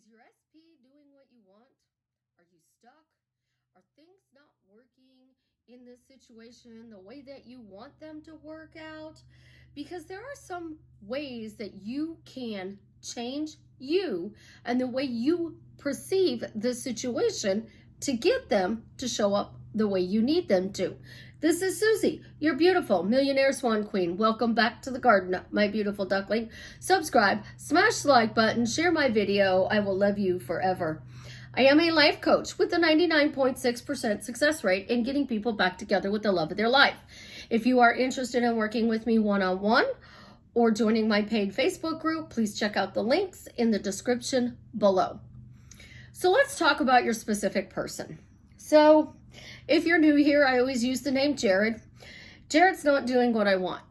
Is your SP doing what you want? Are you stuck? Are things not working in this situation the way that you want them to work out? Because there are some ways that you can change you and the way you perceive the situation to get them to show up the way you need them to. This is Susie, your beautiful millionaire swan queen. Welcome back to the garden, my beautiful duckling. Subscribe, smash the like button, share my video. I will love you forever. I am a life coach with a 99.6% success rate in getting people back together with the love of their life. If you are interested in working with me one-on-one or joining my paid Facebook group, please check out the links in the description below. So let's talk about your specific person. So if you're new here, I always use the name Jared. Jared's not doing what I want.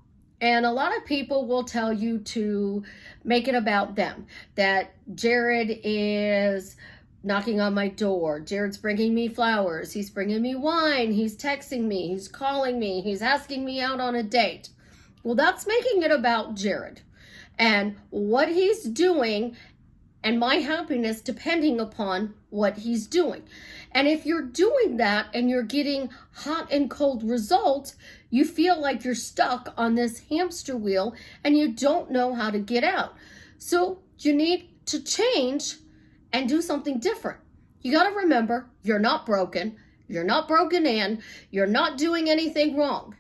And a lot of people will tell you to make it about them, that Jared is knocking on my door. Jared's bringing me flowers. He's bringing me wine. He's texting me. He's calling me. He's asking me out on a date. Well, that's making it about Jared and what he's doing and my happiness depending upon what he's doing. And if you're doing that and you're getting hot and cold results, you feel like you're stuck on this hamster wheel and you don't know how to get out. So you need to change and do something different. You got to remember, you're not broken. You're not broken in. You're not doing anything wrong.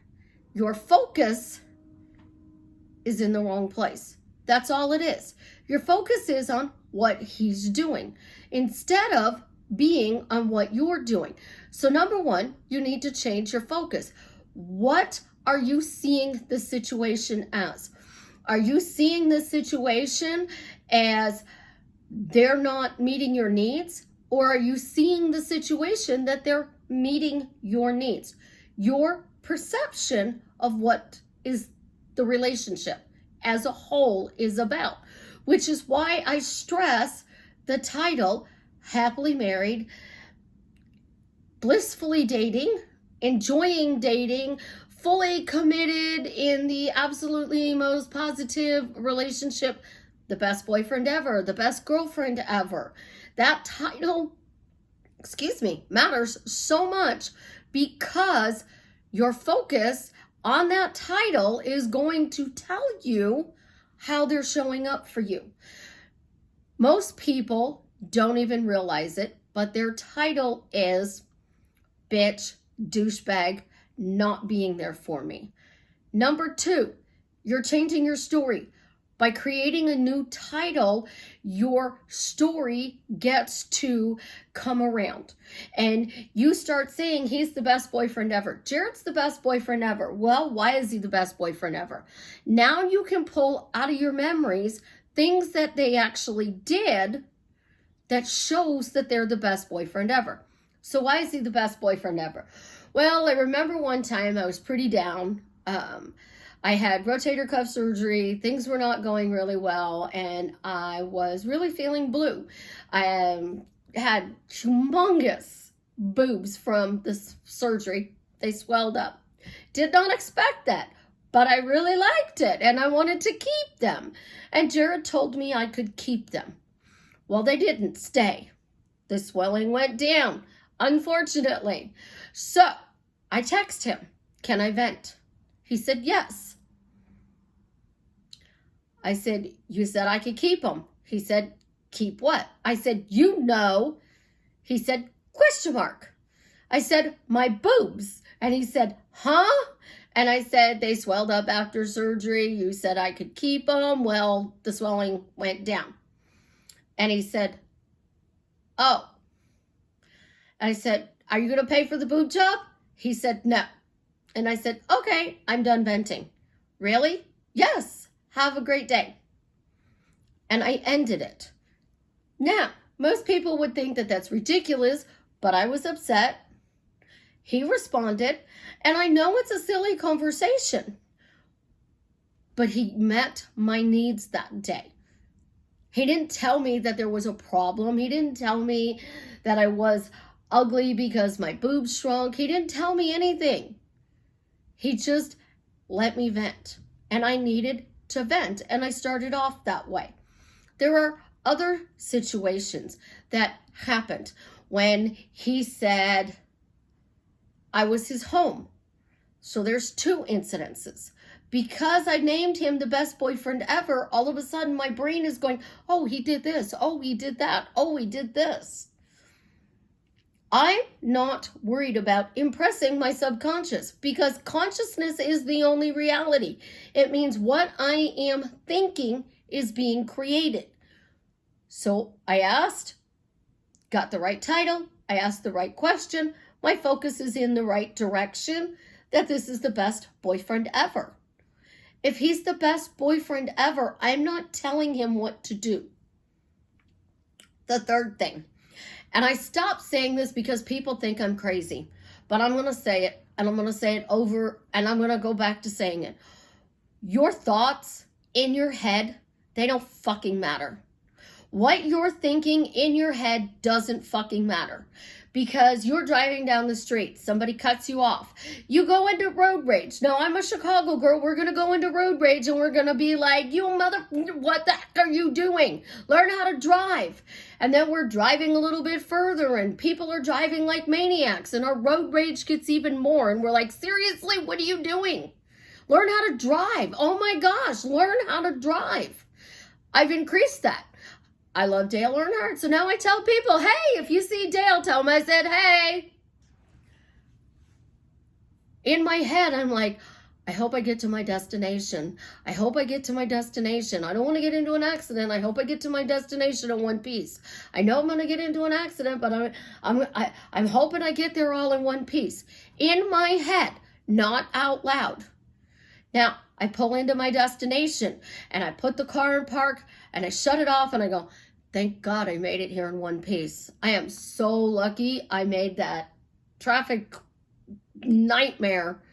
Your focus is in the wrong place. That's all it is. Your focus is on what he's doing instead of being on what you're doing. So number one, you need to change your focus. What are you seeing the situation as? Are you seeing the situation as they're not meeting your needs? Or are you seeing the situation that they're meeting your needs? Your perception of what is the relationship as a whole is about, which is why I stress the title, Happily Married, Blissfully Dating, Enjoying Dating, Fully Committed in the absolutely most positive relationship, the best boyfriend ever, the best girlfriend ever. That title, matters so much because your focus on that title is going to tell you how they're showing up for you. Most people don't even realize it, but their title is bitch, douchebag, not being there for me. Number two, you're changing your story. By creating a new title, your story gets to come around. And you start saying he's the best boyfriend ever. Jared's the best boyfriend ever. Well, why is he the best boyfriend ever? Now you can pull out of your memories things that they actually did that shows that they're the best boyfriend ever. So why is he the best boyfriend ever? Well, I remember one time I was pretty down. I had rotator cuff surgery. Things were not going really well, and I was really feeling blue. I had humongous boobs from this surgery. They swelled up. Did not expect that, but I really liked it, and I wanted to keep them. And Jared told me I could keep them. Well, they didn't stay. The swelling went down, unfortunately. So I texted him, can I vent? He said, yes. I said, you said I could keep them. He said, keep what? I said, you know. He said, question mark. I said, my boobs. And he said, huh? And I said, they swelled up after surgery. You said I could keep them. Well, the swelling went down. And he said, oh. I said, are you going to pay for the boob job? He said, no. And I said, okay, I'm done venting. Really? Yes. Have a great day. And I ended it. Now, most people would think that that's ridiculous, but I was upset. He responded, and I know it's a silly conversation, but he met my needs that day. He didn't tell me that there was a problem. He didn't tell me that I was ugly because my boobs shrunk. He didn't tell me anything. He just let me vent, and I needed to vent, and I started off that way. There are other situations that happened when he said I was his home. So there's two incidences. Because I named him the best boyfriend ever, all of a sudden my brain is going, oh, he did this. Oh, he did that. Oh, he did this. I'm not worried about impressing my subconscious because consciousness is the only reality. It means what I am thinking is being created. So I asked, got the right title, I asked the right question, my focus is in the right direction, that this is the best boyfriend ever. If he's the best boyfriend ever, I'm not telling him what to do. The third thing, and I stopped saying this because people think I'm crazy, but I'm going to say it, and I'm going to say it over, and I'm going to go back to saying it. Your thoughts in your head, they don't fucking matter. What you're thinking in your head doesn't fucking matter. Because you're driving down the street, somebody cuts you off, you go into road rage. Now, I'm a Chicago girl, we're going to go into road rage and we're going to be like, you mother, what the heck are you doing? Learn how to drive. And then we're driving a little bit further and people are driving like maniacs and our road rage gets even more. And we're like, seriously, what are you doing? Learn how to drive. Oh my gosh, learn how to drive. I've increased that. I love Dale Earnhardt, so now I tell people, hey, if you see Dale, tell him I said, hey. In my head, I'm like, I hope I get to my destination. I hope I get to my destination. I don't want to get into an accident. I hope I get to my destination in one piece. I know I'm going to get into an accident, but I'm hoping I get there all in one piece. In my head, not out loud. Now, I pull into my destination and I put the car in park and I shut it off and I go, thank God I made it here in one piece. I am so lucky I made that traffic nightmare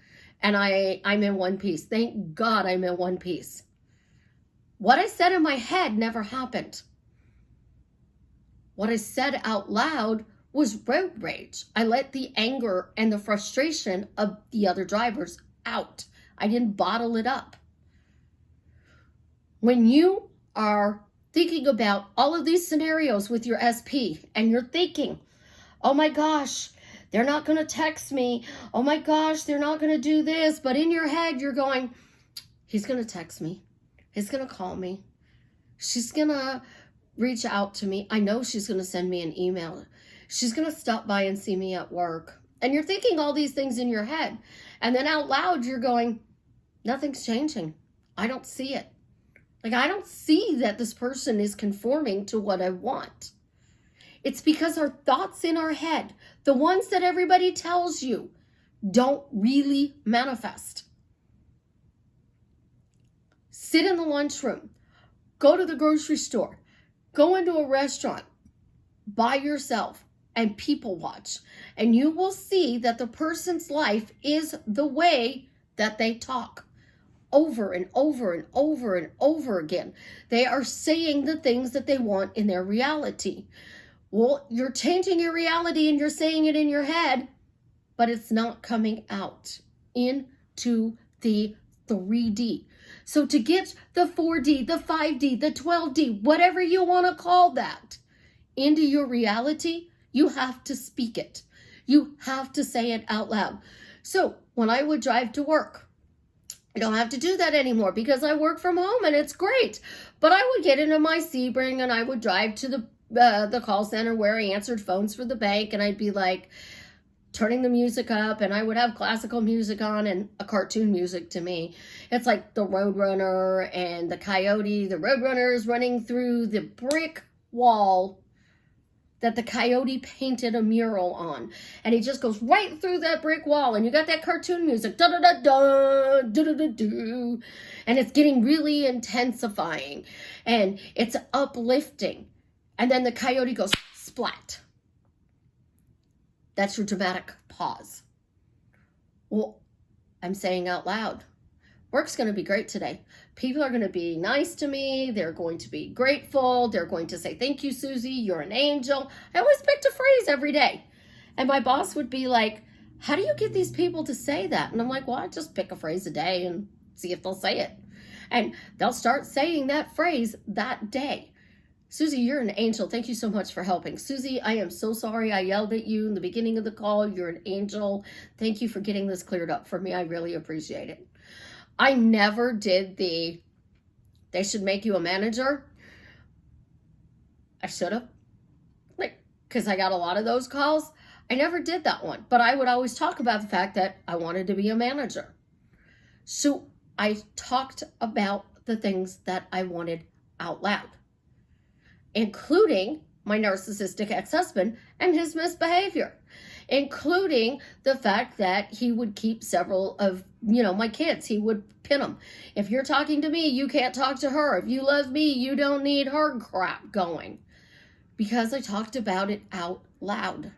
and I'm in one piece. Thank God I'm in one piece. What I said in my head never happened. What I said out loud was road rage. I let the anger and the frustration of the other drivers out. I didn't bottle it up. When you are thinking about all of these scenarios with your SP and you're thinking, oh my gosh, they're not going to text me. Oh my gosh, they're not going to do this. But in your head, you're going, he's going to text me. He's going to call me. She's going to reach out to me. I know she's going to send me an email. She's going to stop by and see me at work. And you're thinking all these things in your head. And then out loud, you're going, nothing's changing. I don't see it. Like, I don't see that this person is conforming to what I want. It's because our thoughts in our head, the ones that everybody tells you, don't really manifest. Sit in the lunchroom, go to the grocery store, go into a restaurant by yourself and people watch. And you will see that the person's life is the way that they talk. Over and over and over and over again. They are saying the things that they want in their reality. Well, you're changing your reality and you're saying it in your head, but it's not coming out into the 3D. So to get the 4D, the 5D, the 12D, whatever you want to call that, into your reality, you have to speak it. You have to say it out loud. So when I would drive to work, I don't have to do that anymore because I work from home and it's great. But I would get into my Sebring and I would drive to the call center where I answered phones for the bank and I'd be like turning the music up and I would have classical music on and a cartoon music to me. It's like the Roadrunner and the Coyote. The Roadrunner is running through the brick wall that the Coyote painted a mural on. And he just goes right through that brick wall. And you got that cartoon music. Da-da-da-da, da-da-da-da. And it's getting really intensifying. And it's uplifting. And then the Coyote goes splat. That's your dramatic pause. Well, I'm saying out loud, work's going to be great today. People are going to be nice to me. They're going to be grateful. They're going to say, thank you, Susie. You're an angel. I always picked a phrase every day. And my boss would be like, how do you get these people to say that? And I'm like, well, I just pick a phrase a day and see if they'll say it. And they'll start saying that phrase that day. Susie, you're an angel. Thank you so much for helping. Susie, I am so sorry I yelled at you in the beginning of the call. You're an angel. Thank you for getting this cleared up for me. I really appreciate it. I never did they should make you a manager. I should have, because I got a lot of those calls. I never did that one, but I would always talk about the fact that I wanted to be a manager. So I talked about the things that I wanted out loud, including my narcissistic ex-husband and his misbehavior, including the fact that he would keep several of, my kids. He would pin them. If you're talking to me, you can't talk to her. If you love me, you don't need her crap going. Because I talked about it out loud.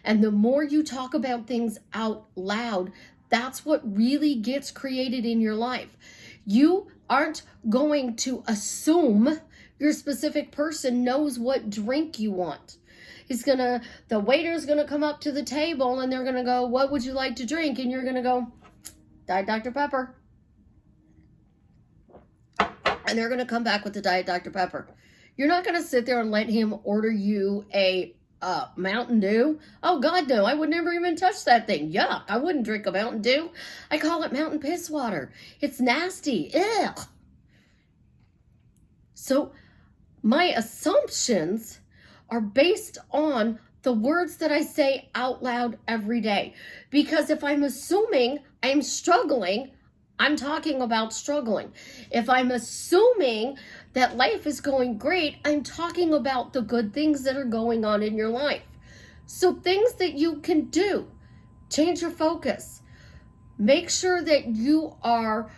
And the more you talk about things out loud, that's what really gets created in your life. You aren't going to assume your specific person knows what drink you want. The waiter's gonna come up to the table and they're gonna go, "What would you like to drink?" And you're gonna go, "Diet Dr. Pepper." And they're gonna come back with the Diet Dr. Pepper. You're not gonna sit there and let him order you a Mountain Dew. Oh God, no, I would never even touch that thing. Yuck, I wouldn't drink a Mountain Dew. I call it mountain piss water. It's nasty, ugh. So my assumptions are based on the words that I say out loud every day. Because if I'm assuming I'm struggling, I'm talking about struggling. If I'm assuming that life is going great, I'm talking about the good things that are going on in your life. So things that you can do, change your focus. Make sure that you are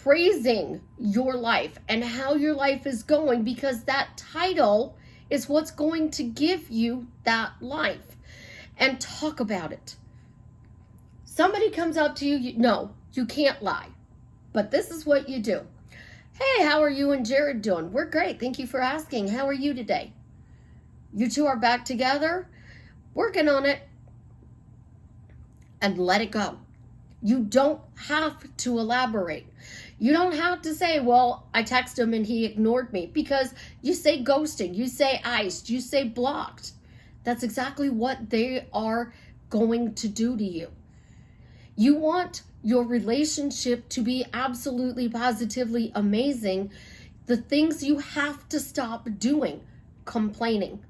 praising your life and how your life is going, because that title is what's going to give you that life. And talk about it. Somebody comes up to you, no, you can't lie, but this is what you do. "Hey, how are you and Jared doing?" "We're great. Thank you for asking. How are you today?" "You two are back together?" "Working on it." And let it go. You don't have to elaborate. You don't have to say, "Well, I texted him and he ignored me," because you say ghosting, you say iced, you say blocked. That's exactly what they are going to do to you. You want your relationship to be absolutely positively amazing. The things you have to stop doing: complaining,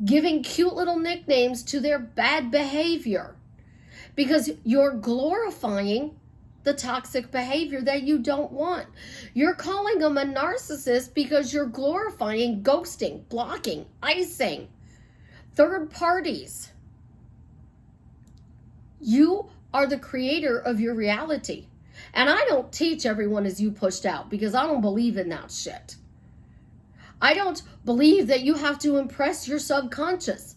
giving cute little nicknames to their bad behavior, because you're glorifying the toxic behavior that you don't want. You're calling them a narcissist because you're glorifying ghosting, blocking, icing, third parties. You are the creator of your reality. And I don't teach everyone as you pushed out, because I don't believe in that shit. I don't believe that you have to impress your subconscious,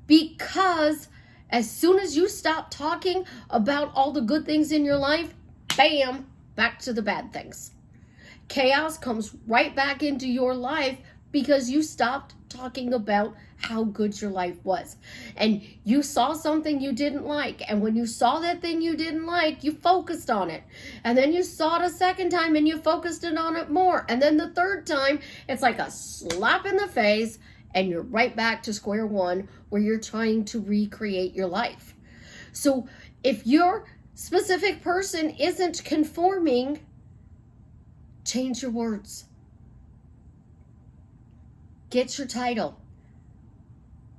because as soon as you stop talking about all the good things in your life, bam, back to the bad things. Chaos comes right back into your life because you stopped talking about how good your life was. And you saw something you didn't like. And when you saw that thing you didn't like, you focused on it. And then you saw it a second time and you focused on it more. And then the third time, it's like a slap in the face and you're right back to square one, where you're trying to recreate your life. So if your specific person isn't conforming, change your words. Get your title.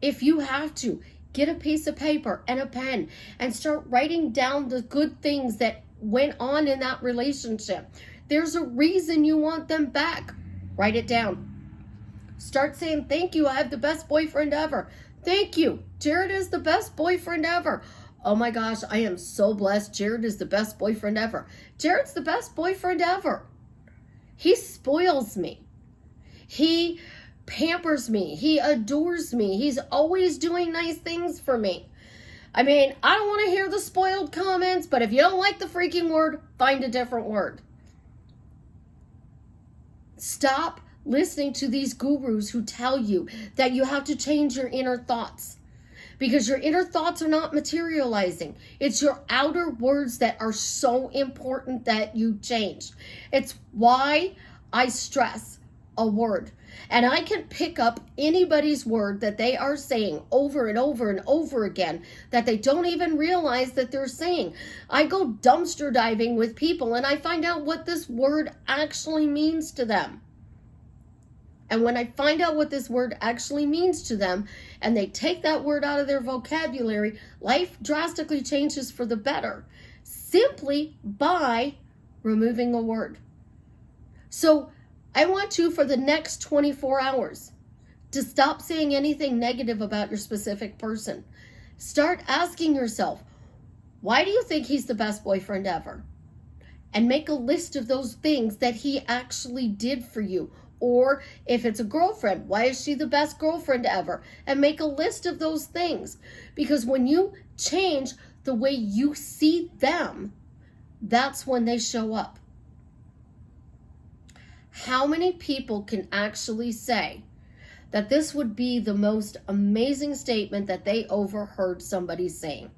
If you have to, get a piece of paper and a pen and start writing down the good things that went on in that relationship. There's a reason you want them back. Write it down. Start saying, "Thank you, I have the best boyfriend ever. Thank you, Jared is the best boyfriend ever. Oh my gosh, I am so blessed. Jared is the best boyfriend ever. Jared's the best boyfriend ever. He spoils me. He pampers me. He adores me. He's always doing nice things for me." I mean, I don't want to hear the spoiled comments, but if you don't like the freaking word, find a different word. Stop listening to these gurus who tell you that you have to change your inner thoughts, because your inner thoughts are not materializing. It's your outer words that are so important that you change. It's why I stress a word, and I can pick up anybody's word that they are saying over and over and over again that they don't even realize that they're saying. I go dumpster diving with people and I find out what this word actually means to them. And when I find out what this word actually means to them and they take that word out of their vocabulary, life drastically changes for the better simply by removing a word. So I want you for the next 24 hours to stop saying anything negative about your specific person. Start asking yourself, why do you think he's the best boyfriend ever? And make a list of those things that he actually did for you. Or if it's a girlfriend, why is she the best girlfriend ever? And make a list of those things. Because when you change the way you see them, that's when they show up. How many people can actually say that this would be the most amazing statement that they overheard somebody saying?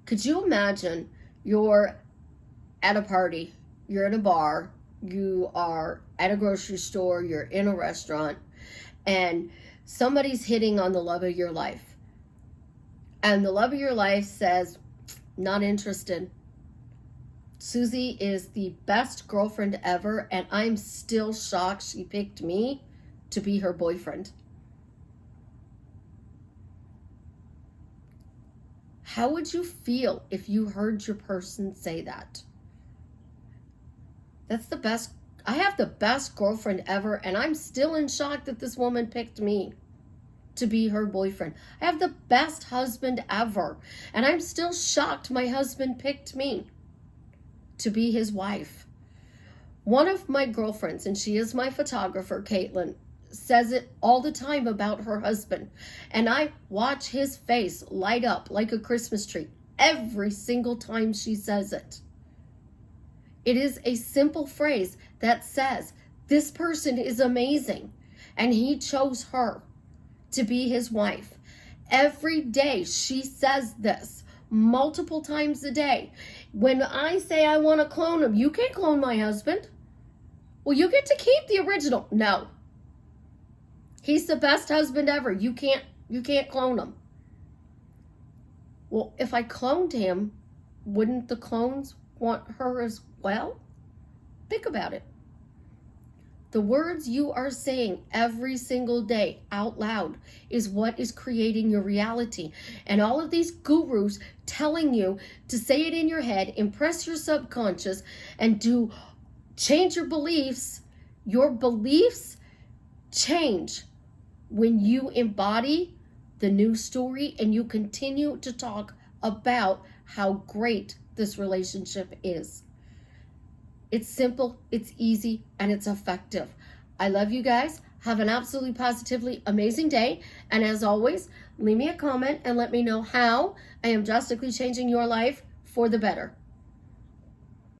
Could you imagine you're at a party, you're in a bar, you are at a grocery store, you're in a restaurant, and somebody's hitting on the love of your life. And the love of your life says, not interested. Susie is the best girlfriend ever, and I'm still shocked she picked me to be her boyfriend. How would you feel if you heard your person say that? That's the best. I have the best girlfriend ever, and I'm still in shock that this woman picked me to be her boyfriend. I have the best husband ever, and I'm still shocked my husband picked me to be his wife. One of my girlfriends, and she is my photographer, Caitlin, says it all the time about her husband, and I watch his face light up like a Christmas tree every single time she says it. It is a simple phrase that says, this person is amazing, and he chose her to be his wife. Every day she says this, multiple times a day. When I say I want to clone him, you can't clone my husband. Well, you get to keep the original. No. He's the best husband ever. You can't clone him. Well, if I cloned him, wouldn't the clones want her as well? Think about it. The words you are saying every single day out loud is what is creating your reality. And all of these gurus telling you to say it in your head, impress your subconscious, and to change your beliefs change when you embody the new story and you continue to talk about how great this relationship is. It's simple, it's easy, and it's effective. I love you guys. Have an absolutely positively amazing day. And as always, leave me a comment and let me know how I am drastically changing your life for the better.